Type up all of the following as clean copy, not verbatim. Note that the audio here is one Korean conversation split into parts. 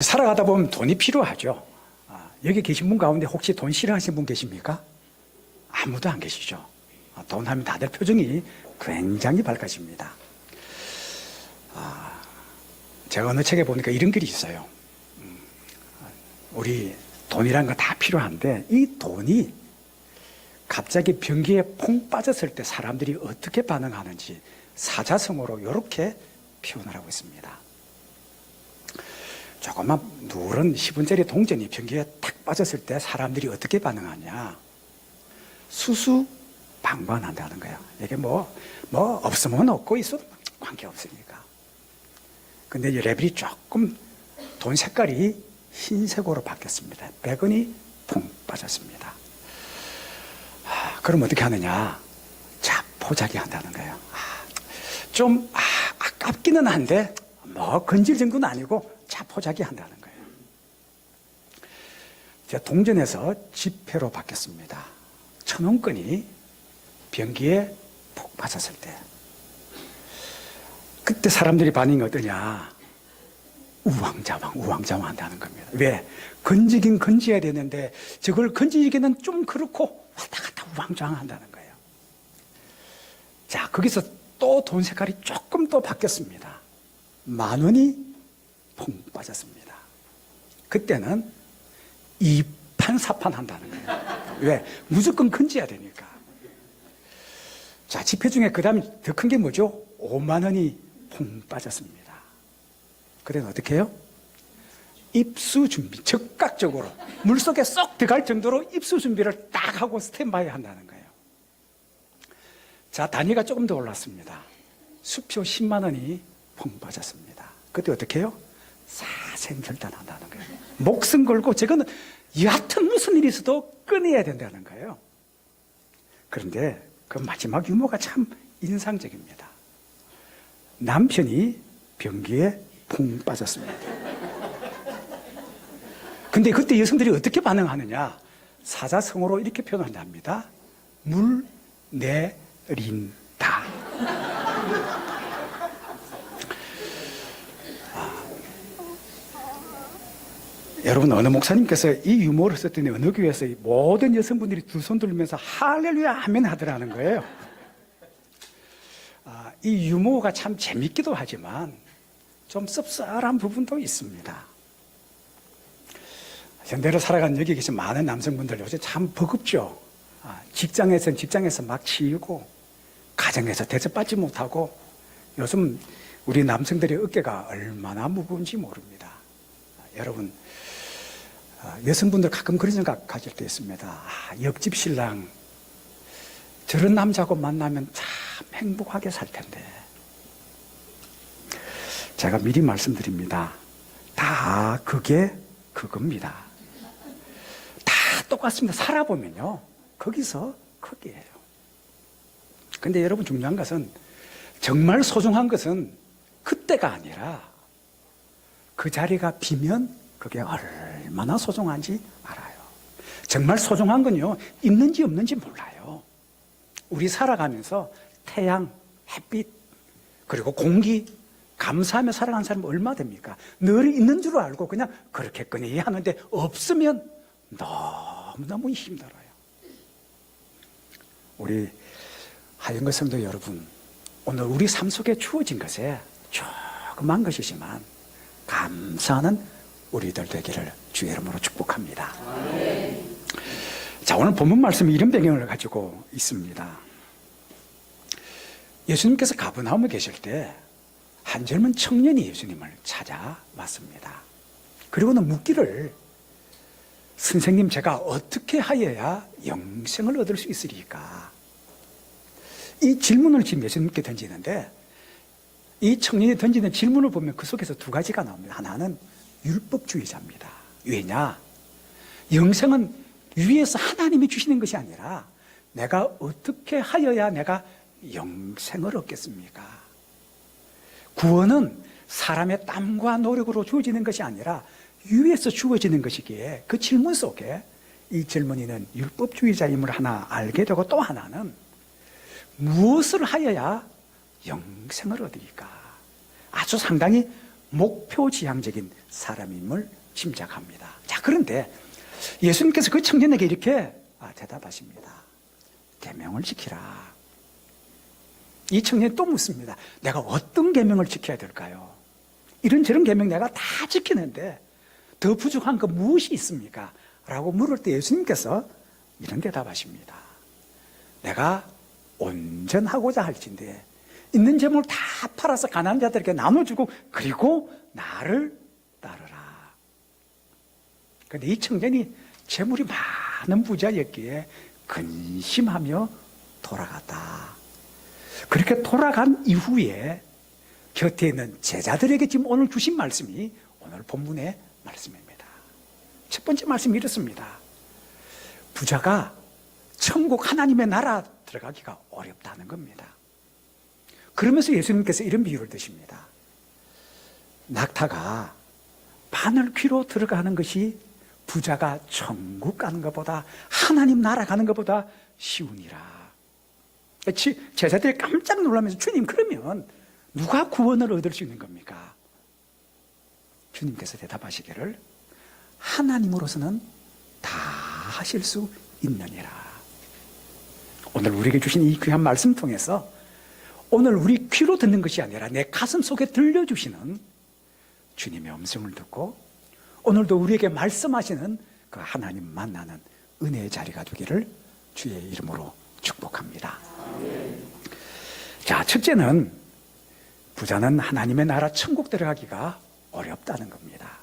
살아가다 보면 돈이 필요하죠. 여기 계신 분 가운데 혹시 돈 싫어하시는 분 계십니까? 아무도 안 계시죠. 돈 하면 다들 표정이 굉장히 밝아집니다. 제가 어느 책에 보니까 이런 글이 있어요. 우리 돈이라는 건 다 필요한데 이 돈이 갑자기 변기에 퐁 빠졌을 때 사람들이 어떻게 반응하는지 사자성어로 이렇게 표현을 하고 있습니다. 조그만 누런 10원짜리 동전이 변기에 탁 빠졌을 때 사람들이 어떻게 반응하냐. 수수방관한다는 거예요. 이게 뭐 없으면 없고 있어도 관계없으니까. 근데 이 레벨이 조금 돈 색깔이 흰색으로 바뀌었습니다. 100원이 퐁 빠졌습니다. 그럼 어떻게 하느냐. 자, 포자기 한다는 거예요. 좀 아깝기는 한데 뭐 건질 정도는 아니고 자포자기 한다는 거예요. 제가 동전에서 지폐로 바뀌었습니다. 1,000원권이 변기에 푹 빠졌을 때 그때 사람들이 반응이 어떠냐. 우왕좌왕 한다는 겁니다. 왜? 건지긴 건져야 되는데 저걸 건지기는 좀 그렇고 왔다 갔다 우왕좌왕 한다는 거예요. 자, 거기서 또 돈 색깔이 조금 또 바뀌었습니다. 10,000원이 퐁 빠졌습니다. 그때는 이판사판 한다는 거예요. 왜? 무조건 건져야 되니까. 자, 지폐 중에 그 다음에 더 큰 게 뭐죠? 50,000원이 퐁 빠졌습니다. 그때는 어떻게 해요? 입수 준비, 즉각적으로 물속에 쏙 들어갈 정도로 입수 준비를 딱 하고 스탠바이 한다는 거예요. 자, 단위가 조금 더 올랐습니다. 수표 100,000원이 퐁 빠졌습니다. 그때 어떻게 해요? 사생결단한다는 거예요. 목숨 걸고 저거는 여하튼 무슨 일이 있어도 끊어야 된다는 거예요. 그런데 그 마지막 유머가 참 인상적입니다. 남편이 변기에 퐁 빠졌습니다. 근데 그때 여성들이 어떻게 반응하느냐. 사자성어로 이렇게 표현한답니다. 물 내린다. 여러분, 어느 목사님께서 이 유머를 썼더니 어느 교회에서 모든 여성분들이 두 손 들면서 할렐루야 아멘 하더라는 거예요. 이 유머가 참 재밌기도 하지만 좀 씁쓸한 부분도 있습니다. 현대를 살아가는 여기 계신 많은 남성분들 요새 참 버겁죠. 직장에서 막 치이고 가정에서 대접받지 못하고 요즘 우리 남성들의 어깨가 얼마나 무거운지 모릅니다. 여러분, 여성분들 가끔 그런 생각 가질 때 있습니다. 옆집 신랑 저런 남자하고 만나면 참 행복하게 살 텐데. 제가 미리 말씀드립니다. 다 그게 그겁니다. 다 똑같습니다. 살아보면요 거기서 거기에요. 근데 여러분, 중요한 것은 정말 소중한 것은 그때가 아니라 그 자리가 비면 그게 얼마나 소중한지 알아요. 정말 소중한 건요, 있는지 없는지 몰라요. 우리 살아가면서 태양, 햇빛, 그리고 공기 감사하며 살아가는 사람이 얼마 됩니까? 늘 있는 줄 알고 그냥 그렇겠거니 하는데 없으면 너무너무 힘들어요. 우리 하영거 성도 여러분, 오늘 우리 삶 속에 주어진 것에 조그만 것이지만 감사하는 우리들 되기를 주의 이름으로 축복합니다. 자, 오늘 본문 말씀이 이런 배경을 가지고 있습니다. 예수님께서 가버나움에 계실 때 한 젊은 청년이 예수님을 찾아왔습니다. 그리고는 묻기를, 선생님, 제가 어떻게 하여야 영생을 얻을 수 있으리까? 이 질문을 지금 예수님께 던지는데, 이 청년이 던지는 질문을 보면 그 속에서 두 가지가 나옵니다. 하나는 율법주의자입니다. 왜냐? 영생은 위에서 하나님이 주시는 것이 아니라 내가 어떻게 하여야 내가 영생을 얻겠습니까? 구원은 사람의 땀과 노력으로 주어지는 것이 아니라 위에서 주어지는 것이기에 그 질문 속에 이 젊은이는 율법주의자임을 하나 알게 되고, 또 하나는 무엇을 하여야 영생을 얻으리까? 아주 상당히 목표지향적인 사람임을 짐작합니다. 자, 그런데 예수님께서 그 청년에게 이렇게 대답하십니다. 계명을 지키라. 이 청년이 또 묻습니다. 내가 어떤 계명을 지켜야 될까요? 이런저런 계명 내가 다 지키는데 더 부족한 거 무엇이 있습니까? 라고 물을 때 예수님께서 이런 대답하십니다. 내가 온전하고자 할진대 있는 재물을 다 팔아서 가난한 자들에게 나눠주고 그리고 나를 따르라. 그런데 이 청년이 재물이 많은 부자였기에 근심하며 돌아갔다. 그렇게 돌아간 이후에 곁에 있는 제자들에게 지금 오늘 주신 말씀이 오늘 본문의 말씀입니다. 첫 번째 말씀이 이렇습니다. 부자가 천국 하나님의 나라 들어가기가 어렵다는 겁니다. 그러면서 예수님께서 이런 비유를 드십니다. 낙타가 바늘 귀로 들어가는 것이 부자가 천국 가는 것보다 하나님 나라 가는 것보다 쉬우니라. 제자들이 깜짝 놀라면서 주님 그러면 누가 구원을 얻을 수 있는 겁니까? 주님께서 대답하시기를 하나님으로서는 다 하실 수 있느니라. 오늘 우리에게 주신 이 귀한 말씀 통해서 오늘 우리 귀로 듣는 것이 아니라 내 가슴 속에 들려주시는 주님의 음성을 듣고 오늘도 우리에게 말씀하시는 그 하나님 만나는 은혜의 자리가 되기를 주의 이름으로 축복합니다. 자, 첫째는 부자는 하나님의 나라 천국 들어가기가 어렵다는 겁니다.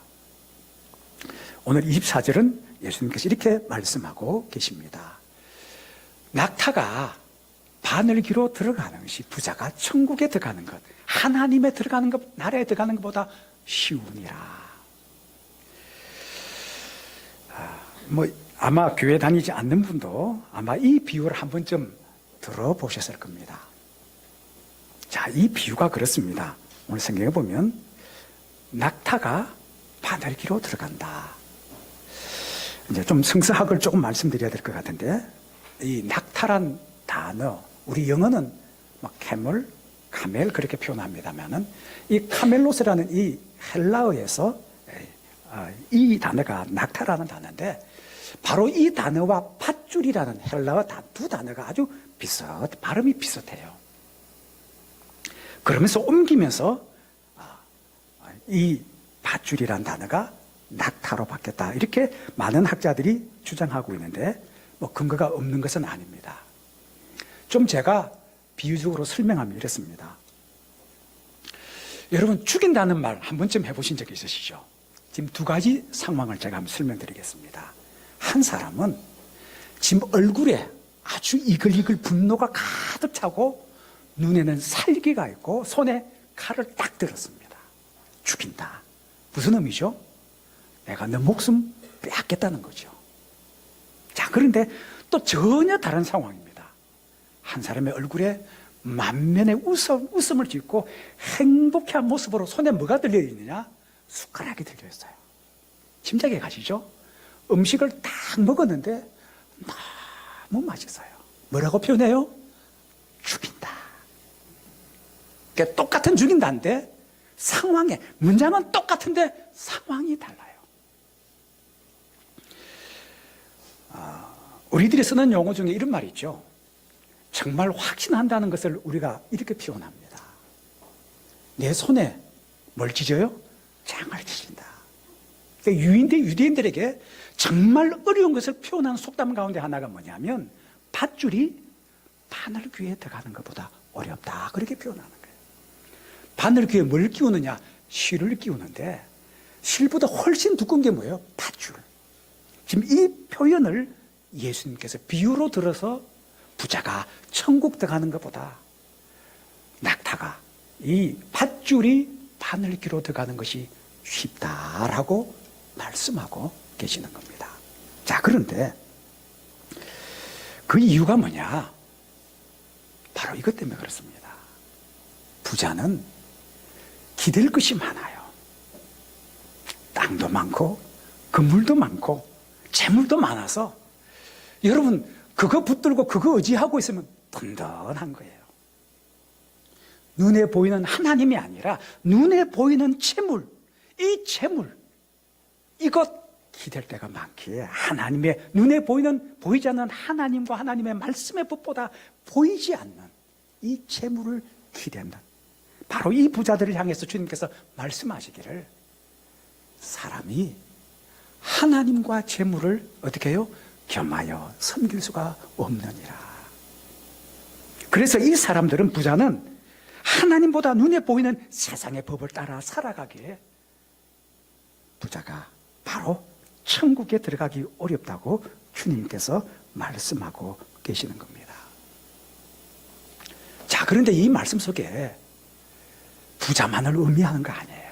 오늘 24절은 예수님께서 이렇게 말씀하고 계십니다. 낙타가 바늘기로 들어가는 것이 부자가 천국에 들어가는 것, 하나님에 들어가는 것, 나라에 들어가는 것보다 쉬우니라. 아마 교회 다니지 않는 분도 아마 이 비유를 한 번쯤 들어보셨을 겁니다. 자, 이 비유가 그렇습니다. 오늘 성경에 보면 낙타가 바늘기로 들어간다. 이제 좀 성서학을 조금 말씀드려야 될 것 같은데 이 낙타란 단어, 우리 영어는 캐멀, 카멜 그렇게 표현합니다만은 이 카멜로스라는 이 헬라어에서 이 단어가 낙타라는 단어인데 바로 이 단어와 밧줄이라는 헬라어 두 단어가 아주 발음이 비슷해요. 그러면서 옮기면서 이 밧줄이라는 단어가 낙타로 바뀌었다. 이렇게 많은 학자들이 주장하고 있는데 근거가 없는 것은 아닙니다. 좀 제가 비유적으로 설명하면 이렇습니다. 여러분 죽인다는 말 한 번쯤 해보신 적 있으시죠? 지금 두 가지 상황을 제가 한번 설명드리겠습니다. 한 사람은 지금 얼굴에 아주 이글이글 분노가 가득 차고 눈에는 살기가 있고 손에 칼을 딱 들었습니다. 죽인다. 무슨 의미죠? 내가 너 목숨 빼앗겠다는 거죠. 자, 그런데 또 전혀 다른 상황입니다. 한 사람의 얼굴에 만면의 웃음을 짓고 행복한 모습으로 손에 뭐가 들려있느냐? 숟가락이 들려있어요. 짐작해 가시죠? 음식을 딱 먹었는데 너무 맛있어요. 뭐라고 표현해요? 죽인다. 그러니까 똑같은 죽인다인데 상황에, 문장은 똑같은데 상황이 달라요. 우리들이 쓰는 용어 중에 이런 말이 있죠. 정말 확신한다는 것을 우리가 이렇게 표현합니다. 내 손에 뭘 찢어요? 장을 찢는다. 그러니까 유대인들에게 정말 어려운 것을 표현하는 속담 가운데 하나가 뭐냐면 밧줄이 바늘 귀에 들어가는 것보다 어렵다. 그렇게 표현하는 거예요. 바늘 귀에 뭘 끼우느냐? 실을 끼우는데 실보다 훨씬 두꺼운 게 뭐예요? 밧줄. 지금 이 표현을 예수님께서 비유로 들어서 부자가 천국 들어가는 것보다 낙타가 이 밧줄이 바늘귀로 들어가는 것이 쉽다라고 말씀하고 계시는 겁니다. 자, 그런데 그 이유가 뭐냐? 바로 이것 때문에 그렇습니다. 부자는 기댈 것이 많아요. 땅도 많고 건물도 많고 재물도 많아서 여러분 그거 붙들고 그거 의지하고 있으면 든든한 거예요. 눈에 보이는 하나님이 아니라 눈에 보이는 채물, 이 재물, 이것 기댈 때가 많기에 하나님의 눈에 보이지 않는 하나님과 하나님의 말씀의 법보다 보이지 않는 이 재물을 기댄다. 바로 이 부자들을 향해서 주님께서 말씀하시기를 사람이 하나님과 재물을 어떻게 해요? 겸하여 섬길 수가 없느니라. 그래서 이 사람들은, 부자는 하나님보다 눈에 보이는 세상의 법을 따라 살아가기에 부자가 바로 천국에 들어가기 어렵다고 주님께서 말씀하고 계시는 겁니다. 자, 그런데 이 말씀 속에 부자만을 의미하는 거 아니에요.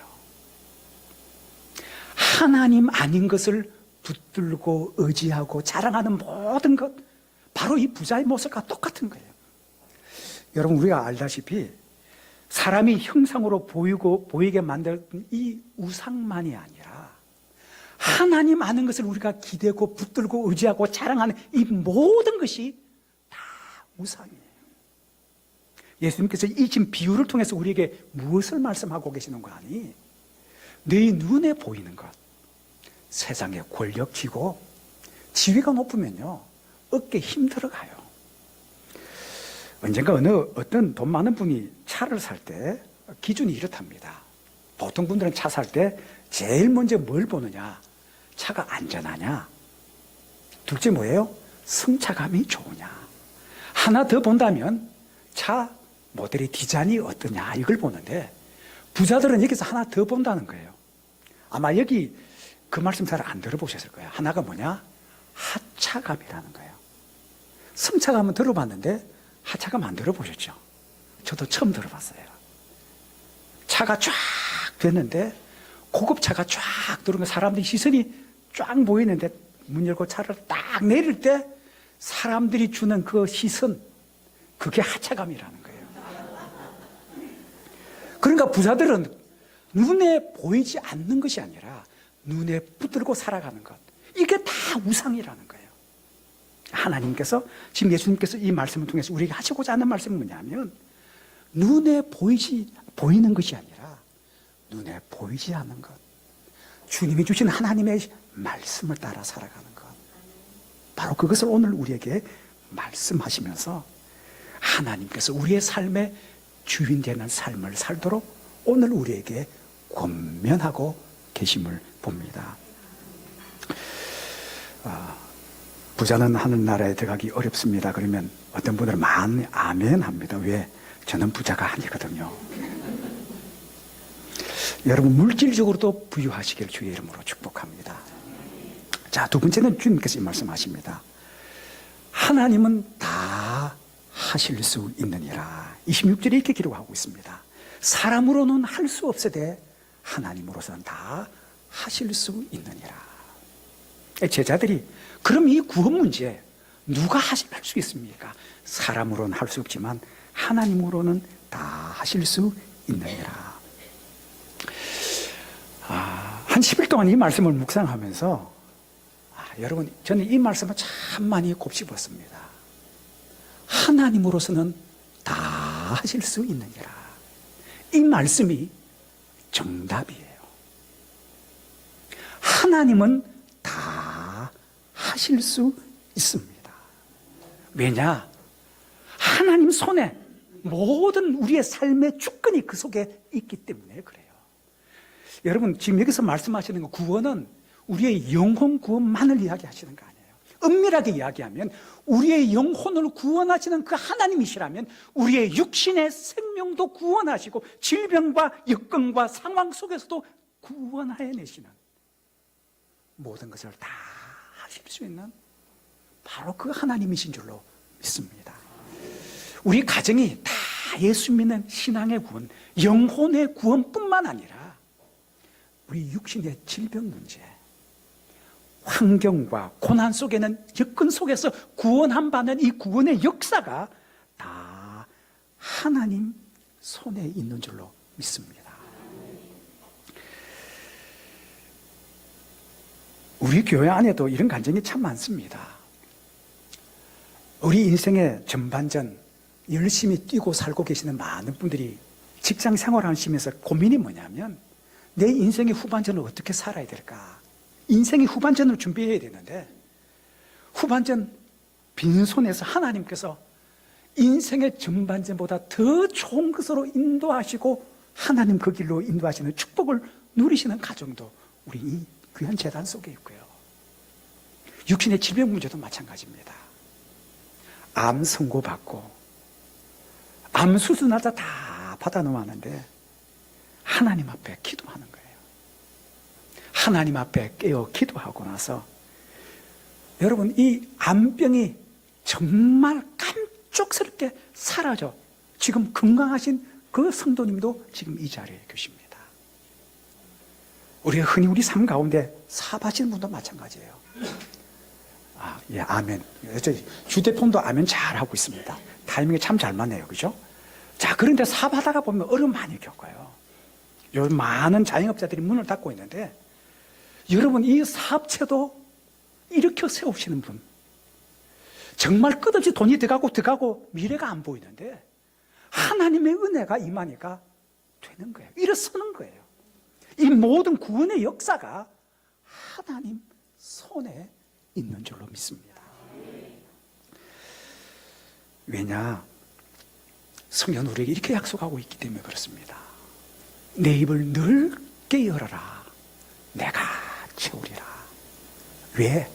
하나님 아닌 것을 붙들고 의지하고 자랑하는 모든 것, 바로 이 부자의 모습과 똑같은 거예요. 여러분, 우리가 알다시피 사람이 형상으로 보이게 만든 이 우상만이 아니라 하나님 아는 것을 우리가 기대고 붙들고 의지하고 자랑하는 이 모든 것이 다 우상이에요. 예수님께서 이 지금 비유를 통해서 우리에게 무엇을 말씀하고 계시는 거 아니? 네 눈에 보이는 것, 세상의 권력 쥐고 지위가 높으면요 어깨 힘들어가요. 언젠가 어떤 돈 많은 분이 차를 살 때 기준이 이렇답니다. 보통 분들은 차 살 때 제일 먼저 뭘 보느냐? 차가 안전하냐? 둘째 뭐예요? 승차감이 좋으냐? 하나 더 본다면 차 모델의 디자인이 어떠냐? 이걸 보는데 부자들은 여기서 하나 더 본다는 거예요. 아마 여기 그 말씀 잘 안 들어보셨을 거예요. 하나가 뭐냐? 하차감이라는 거예요. 승차감은 들어봤는데 하차감 안 들어보셨죠? 저도 처음 들어봤어요. 차가 쫙 됐는데 고급차가 쫙 들어오면 사람들이 시선이 쫙 보이는데 문 열고 차를 딱 내릴 때 사람들이 주는 그 시선, 그게 하차감이라는 거예요. 그러니까 부자들은 눈에 보이지 않는 것이 아니라 눈에 붙들고 살아가는 것, 이게 다 우상이라는 거예요. 하나님께서, 지금 예수님께서 이 말씀을 통해서 우리에게 하시고자 하는 말씀은 뭐냐면 눈에 보이는 것이 아니라 눈에 보이지 않는 것, 주님이 주신 하나님의 말씀을 따라 살아가는 것, 바로 그것을 오늘 우리에게 말씀하시면서 하나님께서 우리의 삶의 주인 되는 삶을 살도록 오늘 우리에게 권면하고 계심을 봅니다. 부자는 하늘나라에 들어가기 어렵습니다. 그러면 어떤 분들은 많이 아멘 합니다. 왜? 저는 부자가 아니거든요. 여러분, 물질적으로도 부유하시길 주의 이름으로 축복합니다. 자, 두 번째는 주님께서 이 말씀하십니다. 하나님은 다 하실 수 있느니라. 26절에 이렇게 기록하고 있습니다. 사람으로는 할 수 없으되 하나님으로서는 다 하실 수 있느니라. 제자들이, 그럼 이 구원 문제 누가 할 수 있습니까? 사람으로는 할 수 없지만 하나님으로는 다 하실 수 있느니라. 한 10일 동안 이 말씀을 묵상하면서 여러분, 저는 이 말씀을 참 많이 곱씹었습니다. 하나님으로서는 다 하실 수 있느니라. 이 말씀이 정답이에요. 하나님은 다 하실 수 있습니다. 왜냐? 하나님 손에 모든 우리의 삶의 주권이 그 속에 있기 때문에 그래요. 여러분, 지금 여기서 말씀하시는 거, 구원은 우리의 영혼 구원만을 이야기하시는 거 아니에요. 엄밀하게 이야기하면 우리의 영혼을 구원하시는 그 하나님이시라면 우리의 육신의 생명도 구원하시고 질병과 여건과 상황 속에서도 구원해내시는 모든 것을 다 하실 수 있는 바로 그 하나님이신 줄로 믿습니다. 우리 가정이 다 예수 믿는 신앙의 구원, 영혼의 구원뿐만 아니라 우리 육신의 질병 문제, 환경과 고난 속에는, 여건 속에서 구원한 바는 이 구원의 역사가 다 하나님 손에 있는 줄로 믿습니다. 우리 교회 안에도 이런 간증이 참 많습니다. 우리 인생의 전반전 열심히 뛰고 살고 계시는 많은 분들이 직장 생활하시면서 고민이 뭐냐면 내 인생의 후반전을 어떻게 살아야 될까? 인생의 후반전을 준비해야 되는데 후반전 빈손에서 하나님께서 인생의 전반전보다 더 좋은 것으로 인도하시고 하나님 그 길로 인도하시는 축복을 누리시는 가정도 우리 이 귀한 재단 속에 있고요. 육신의 질병 문제도 마찬가지입니다. 암 선고받고 암 수술 날짜 다 받아놓았는데 하나님 앞에 기도하는 거예요. 하나님 앞에 깨어 기도하고 나서 여러분 이 암병이 정말 깜짝스럽게 사라져 지금 건강하신 그 성도님도 지금 이 자리에 계십니다. 우리가 흔히 우리 삶 가운데 사업하시는 분도 마찬가지예요. 예, 아멘. 휴대폰도 아멘 잘하고 있습니다. 타이밍이 참 잘 맞네요. 그죠? 자, 그런데 사업하다가 보면 어려움 많이 겪어요. 요즘 많은 자영업자들이 문을 닫고 있는데 여러분 이 사업체도 일으켜 세우시는 분 정말 끝없이 돈이 들어가고 미래가 안 보이는데 하나님의 은혜가 임하니까 되는 거예요. 일어서는 거예요. 이 모든 구원의 역사가 하나님 손에 있는 줄로 믿습니다. 왜냐? 성경 우리에게 이렇게 약속하고 있기 때문에 그렇습니다. 내 입을 넓게 열어라. 내가 채우리라. 왜?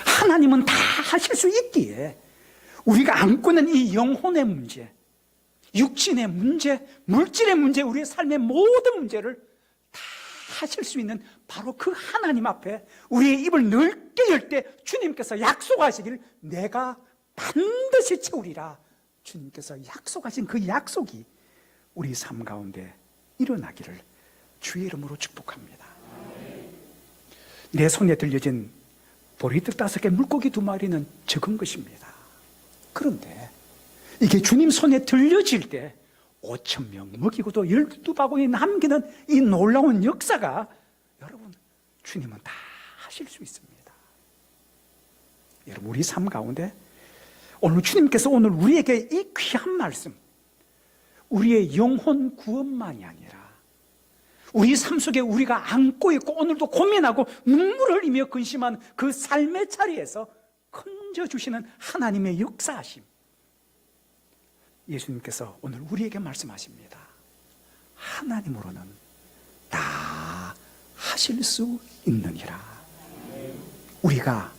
하나님은 다 하실 수 있기에 우리가 안고 있는 이 영혼의 문제, 육신의 문제, 물질의 문제, 우리의 삶의 모든 문제를 다 하실 수 있는 바로 그 하나님 앞에 우리의 입을 넓게 열 때 주님께서 약속하시길 내가 반드시 채우리라. 주님께서 약속하신 그 약속이 우리 삶 가운데 일어나기를 주의 이름으로 축복합니다. 내 손에 들려진 보리떡 5개, 물고기 2마리는 적은 것입니다. 그런데 이게 주님 손에 들려질 때 5,000명 먹이고도 12바구니 남기는 이 놀라운 역사가 여러분 주님은 다 하실 수 있습니다. 여러분 우리 삶 가운데 오늘 주님께서 오늘 우리에게 이 귀한 말씀, 우리의 영혼 구원만이 아니라 우리 삶 속에 우리가 안고 있고 오늘도 고민하고 눈물을 흘리며 근심한 그 삶의 자리에서 건져주시는 하나님의 역사하심, 예수님께서 오늘 우리에게 말씀하십니다. 하나님으로는 다 하실 수 있느니라. 우리가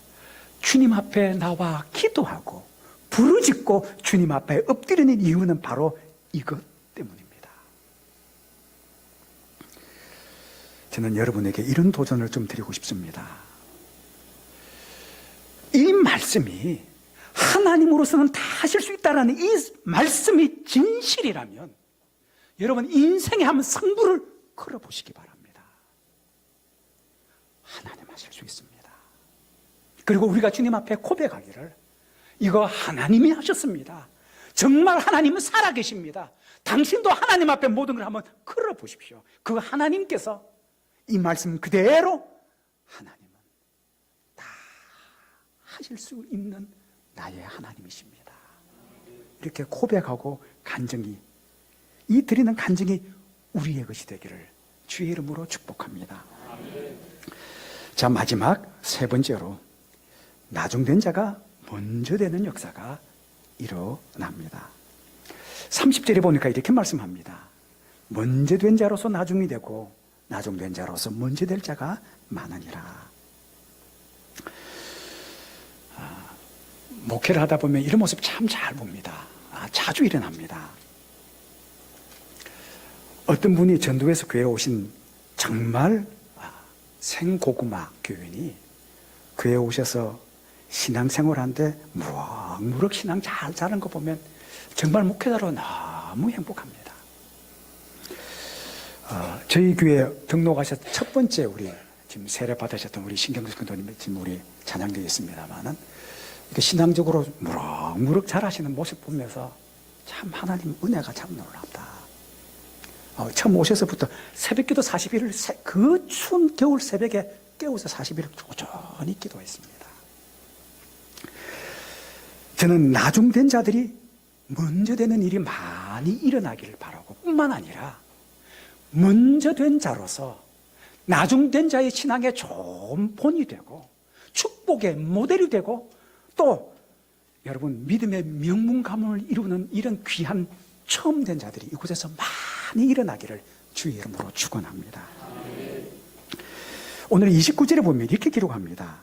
주님 앞에 나와 기도하고 부르짖고 주님 앞에 엎드리는 이유는 바로 이것 때문입니다. 저는 여러분에게 이런 도전을 좀 드리고 싶습니다. 이 말씀이 하나님으로서는 다 하실 수 있다는 이 말씀이 진실이라면 여러분 인생에 한번 승부를 걸어보시기 바랍니다. 하나님 하실 수 있습니다. 그리고 우리가 주님 앞에 고백하기를 이거 하나님이 하셨습니다. 정말 하나님은 살아계십니다. 당신도 하나님 앞에 모든 걸 한번 걸어보십시오. 그 하나님께서 이 말씀 그대로 하나님은 다 하실 수 있는 나의 하나님이십니다. 이렇게 고백하고 간증이 이 드리는 간증이 우리의 것이 되기를 주의 이름으로 축복합니다. 자, 마지막 3번째로 나중된 자가 먼저 되는 역사가 일어납니다. 30절에 보니까 이렇게 말씀합니다. 먼저 된 자로서 나중이 되고 나중된 자로서 먼저 될 자가 많으니라. 목회를 하다 보면 이런 모습 참 잘 봅니다. 자주 일어납니다. 어떤 분이 전도에서 교회에 오신 정말 생고구마 교인이 교회에 오셔서 신앙생활하는데 무럭무럭 신앙 잘 자는 거 보면 정말 목회자로 너무 행복합니다. 저희 교회 등록하셔서 첫 번째 우리 지금 세례 받으셨던 우리 신경수 교도님 지금 우리 찬양되어 있습니다만은 신앙적으로 무럭무럭 잘하시는 모습 보면서 참 하나님 은혜가 참 놀랍다. 처음 오셔서부터 새벽기도 40일을 그 추운 겨울 새벽에 깨워서 40일을 꾸준히 기도했습니다. 저는 나중된 자들이 먼저 되는 일이 많이 일어나기를 바라고 뿐만 아니라 먼저 된 자로서 나중된 자의 신앙의 좋은 본이 되고 축복의 모델이 되고 또 여러분 믿음의 명문 가문을 이루는 이런 귀한 처음 된 자들이 이곳에서 많이 일어나기를 주의 이름으로 축원합니다. 오늘 29절에 보면 이렇게 기록합니다.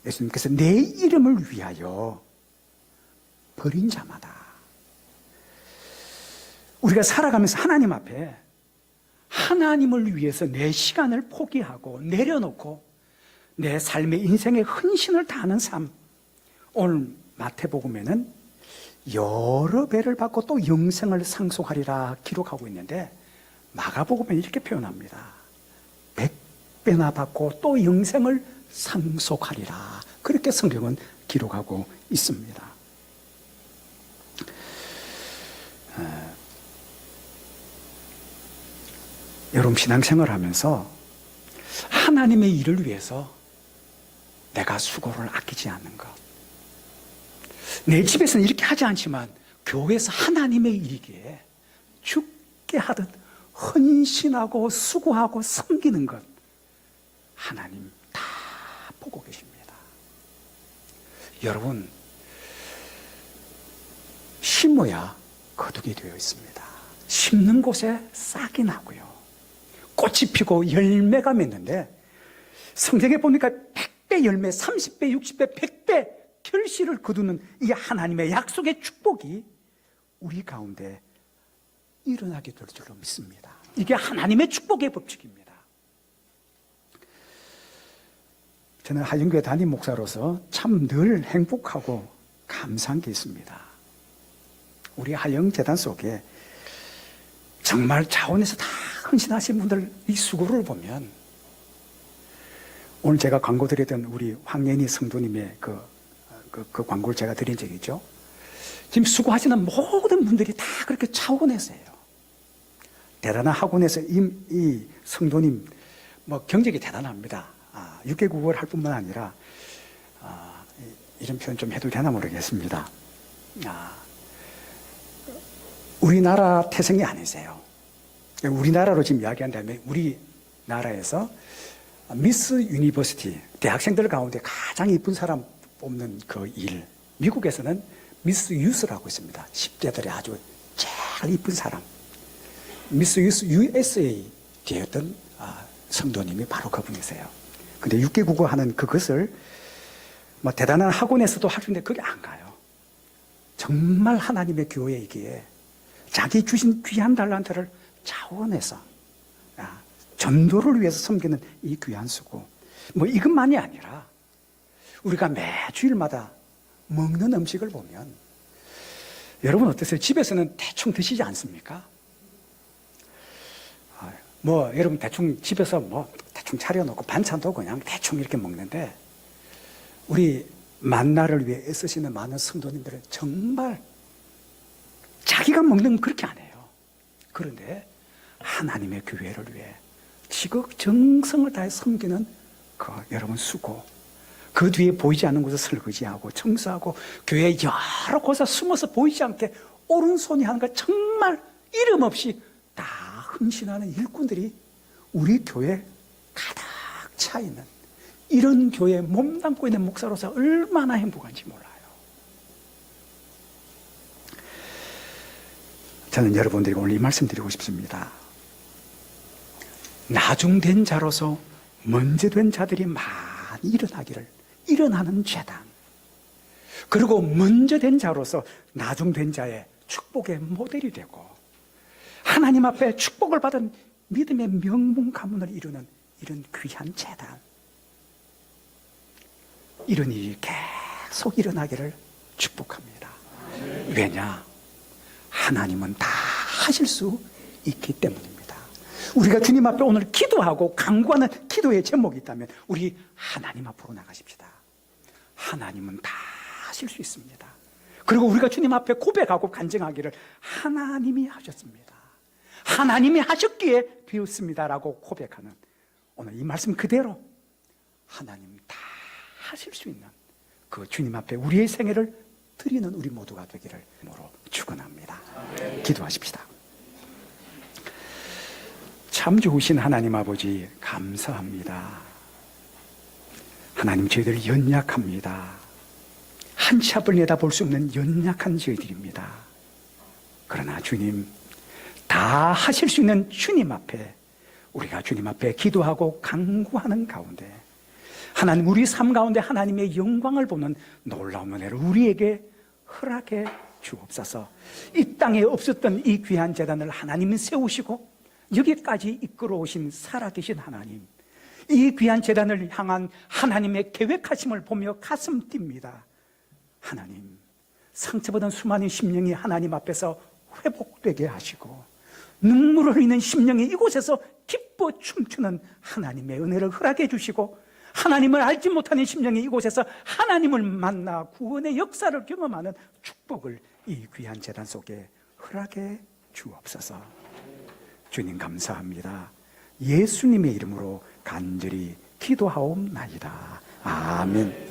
예수님께서 내 이름을 위하여 버린 자마다. 우리가 살아가면서 하나님 앞에 하나님을 위해서 내 시간을 포기하고 내려놓고 내 삶의 인생의 헌신을 다하는 삶, 오늘 마태복음에는 여러 배를 받고 또 영생을 상속하리라 기록하고 있는데 마가복음에는 이렇게 표현합니다. 100배나 받고 또 영생을 상속하리라, 그렇게 성경은 기록하고 있습니다. 여러분 신앙생활을 하면서 하나님의 일을 위해서 내가 수고를 아끼지 않는 것, 내 집에서는 이렇게 하지 않지만 교회에서 하나님의 일이기에 죽게 하듯 헌신하고 수고하고 섬기는 것, 하나님 다 보고 계십니다. 여러분 심어야 거두게 되어 있습니다. 심는 곳에 싹이 나고요, 꽃이 피고 열매가 맺는데 성경에 보니까 100배 열매, 30배, 60배, 100배 결실을 거두는 이 하나님의 약속의 축복이 우리 가운데 일어나게 될 줄로 믿습니다. 이게 하나님의 축복의 법칙입니다. 저는 하영교회 담임 목사로서 참 늘 행복하고 감사한 게 있습니다. 우리 하영재단 속에 정말 자원에서 다 헌신하신 분들 이 수고를 보면, 오늘 제가 광고 드렸던 우리 황예니 성도님의 그 광고를 제가 드린 적이 있죠. 지금 수고하시는 모든 분들이 다 그렇게 차원에서 해요. 대단한 학원에서 이 성도님 뭐 경력이 대단합니다. 6개 국어를 할 뿐만 아니라 이런 표현 좀 해도 되나 모르겠습니다. 우리나라 태생이 아니세요. 우리나라로 지금 이야기한다면 우리나라에서 미스 유니버시티, 대학생들 가운데 가장 이쁜 사람 뽑는 그 일, 미국에서는 미스 유스라고 있습니다. 10대들이 아주 제일 이쁜 사람, 미스 유스 USA 되었던 성도님이 바로 그분이세요. 근데 6개 국어 하는 그것을 뭐 대단한 학원에서도 할 수 있는데 그게 안 가요. 정말 하나님의 교회이기에 자기 주신 귀한 달란트를 자원해서 전도를 위해서 섬기는 이 귀한 수고, 뭐 이것만이 아니라 우리가 매주일마다 먹는 음식을 보면 여러분 어떠세요? 집에서는 대충 드시지 않습니까? 뭐 여러분 대충 집에서 뭐 대충 차려놓고 반찬도 그냥 대충 이렇게 먹는데, 우리 만나를 위해 애쓰시는 많은 성도님들은 정말 자기가 먹는 건 그렇게 안 해요. 그런데 하나님의 교회를 위해 지극정성을 다해 섬기는 그 여러분 수고, 그 뒤에 보이지 않는 곳에 설거지하고 청소하고 교회 여러 곳에 숨어서 보이지 않게 오른손이 하는 거 정말 이름 없이 다 헌신하는 일꾼들이 우리 교회에 가득 차 있는, 이런 교회에 몸담고 있는 목사로서 얼마나 행복한지 몰라요. 저는 여러분들이 오늘 이 말씀 드리고 싶습니다. 나중된 자로서 먼저 된 자들이 많이 일어나는 재단, 그리고 먼저 된 자로서 나중된 자의 축복의 모델이 되고 하나님 앞에 축복을 받은 믿음의 명문 가문을 이루는 이런 귀한 재단, 이런 일이 계속 일어나기를 축복합니다. 왜냐? 하나님은 다 하실 수 있기 때문입니다. 우리가 주님 앞에 오늘 기도하고 간구하는 기도의 제목이 있다면 우리 하나님 앞으로 나가십시다. 하나님은 다 하실 수 있습니다. 그리고 우리가 주님 앞에 고백하고 간증하기를 하나님이 하셨습니다, 하나님이 하셨기에 되었습니다라고 고백하는 오늘 이 말씀 그대로 하나님 다 하실 수 있는 그 주님 앞에 우리의 생애를 드리는 우리 모두가 되기를 축원합니다. 기도하십시다. 참 좋으신 하나님 아버지 감사합니다. 하나님, 저희들 연약합니다. 한 치 앞을 내다볼 수 없는 연약한 저희들입니다. 그러나 주님, 다 하실 수 있는 주님 앞에 우리가 주님 앞에 기도하고 간구하는 가운데 하나님, 우리 삶 가운데 하나님의 영광을 보는 놀라운 은혜를 우리에게 허락해 주옵소서. 이 땅에 없었던 이 귀한 재단을 하나님은 세우시고 여기까지 이끌어 오신 살아계신 하나님, 이 귀한 재단을 향한 하나님의 계획하심을 보며 가슴 뜁니다. 하나님, 상처받은 수많은 심령이 하나님 앞에서 회복되게 하시고 눈물을 흘리는 심령이 이곳에서 기뻐 춤추는 하나님의 은혜를 허락해 주시고, 하나님을 알지 못하는 심령이 이곳에서 하나님을 만나 구원의 역사를 경험하는 축복을 이 귀한 재단 속에 허락해 주옵소서. 주님 감사합니다. 예수님의 이름으로 간절히 기도하옵나이다. 아멘.